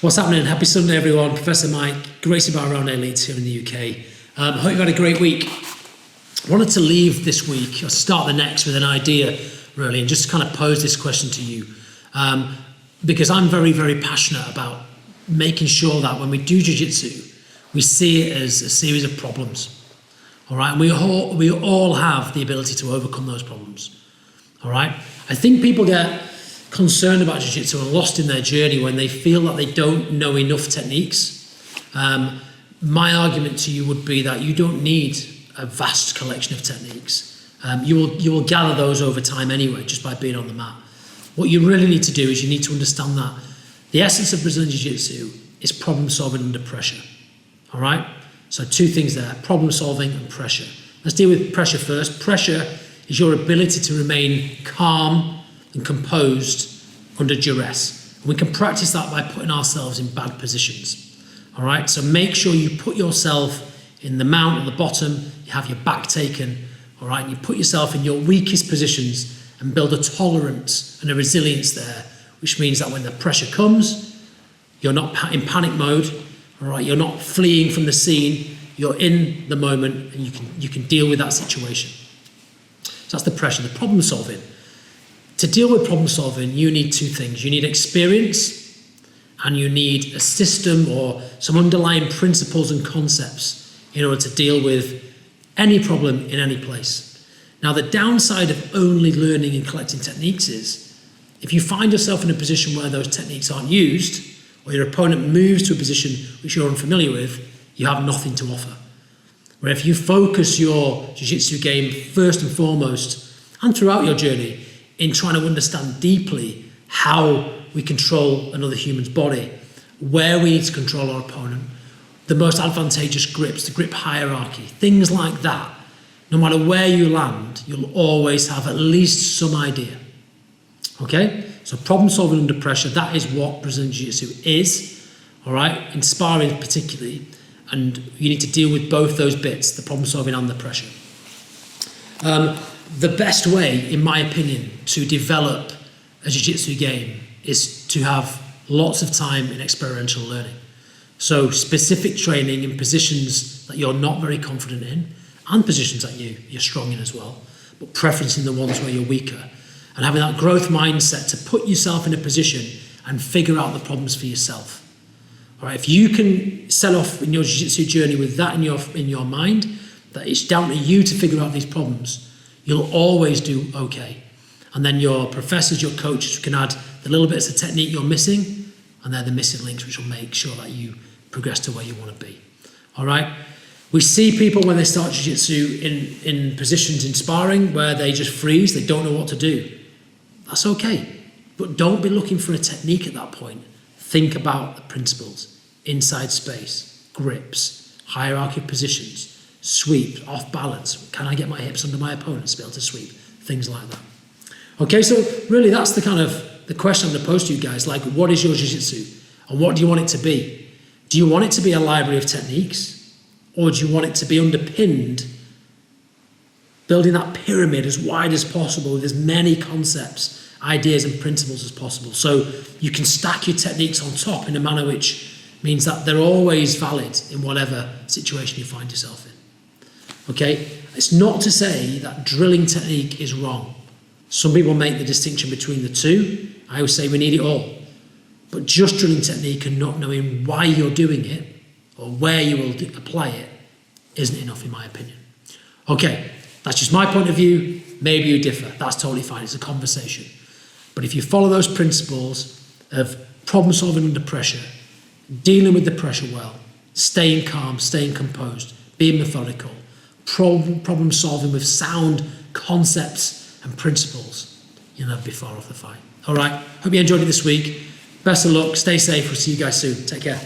What's happening? Happy Sunday, everyone. Professor Mike, Gracie Bar Round Leeds here in the UK. Hope you've had a great week. I wanted to leave this week, or start the next with an idea, really, and just kind of pose this question to you. Because I'm very, very passionate about making sure that when we do jiu-jitsu, we see it as a series of problems. All right, and we all have the ability to overcome those problems. All right, I think people get concerned about jiu-jitsu and lost in their journey when they feel that they don't know enough techniques. My argument to you would be that you don't need a vast collection of techniques. You will gather those over time anyway, just by being on the mat. What you really need to do is you need to understand that the essence of Brazilian Jiu-Jitsu is problem solving under pressure. All right? So two things there, problem solving and pressure. Let's deal with pressure first. Pressure is your ability to remain calm and composed under duress. And we can practice that by putting ourselves in bad positions. All right? So make sure you put yourself in the mount at the bottom, you have your back taken, all right? And you put yourself in your weakest positions and build a tolerance and a resilience there, which means that when the pressure comes, you're not in panic mode, all right? You're not fleeing from the scene, you're in the moment and you can deal with that situation. So that's the pressure. The problem solving. To deal with problem solving, you need two things. You need experience and you need a system or some underlying principles and concepts in order to deal with any problem in any place. Now, the downside of only learning and collecting techniques is if you find yourself in a position where those techniques aren't used or your opponent moves to a position which you're unfamiliar with, you have nothing to offer. Where if you focus your jiu-jitsu game first and foremost and throughout your journey in trying to understand deeply how we control another human's body, where we need to control our opponent, the most advantageous grips, the grip hierarchy, things like that, no matter where you land, you'll always have at least some idea. Okay? So problem solving under pressure, that is what Brazilian Jiu-Jitsu is, all right? In sparring particularly, and you need to deal with both those bits, the problem solving and the pressure. The best way, in my opinion, to develop a jiu-jitsu game is to have lots of time in experiential learning. So specific training in positions that you're not very confident in and positions that you're strong in as well, but preferencing the ones where you're weaker and having that growth mindset to put yourself in a position and figure out the problems for yourself. All right, if you can set off in your jiu-jitsu journey with that in your mind, that it's down to you to figure out these problems, you'll always do okay. And then your professors, your coaches can add the little bits of technique you're missing, and they're the missing links which will make sure that you progress to where you want to be. All right? We see people when they start jiu-jitsu in positions in sparring where they just freeze, they don't know what to do. That's okay. But don't be looking for a technique at that point. Think about the principles. Inside space, grips, hierarchy of positions, sweep, off balance. Can I get my hips under my opponent to be able to sweep? Things like that. Okay, so really that's the kind of the question I'm going to pose to you guys. Like, what is your jiu-jitsu? And what do you want it to be? Do you want it to be a library of techniques? Or do you want it to be underpinned, building that pyramid as wide as possible with as many concepts, ideas and principles as possible? So you can stack your techniques on top in a manner which means that they're always valid in whatever situation you find yourself in. Okay? It's not to say that drilling technique is wrong. Some people make the distinction between the two. I always say we need it all. But just drilling technique and not knowing why you're doing it or where you will apply it isn't enough in my opinion. Okay, that's just my point of view. Maybe you differ. That's totally fine. It's a conversation. But if you follow those principles of problem solving under pressure, dealing with the pressure well, staying calm, staying composed, being methodical, problem solving with sound concepts and principles, you'll never be far off the fight. All right, hope you enjoyed it this week. Best of luck, stay safe, we'll see you guys soon. Take care.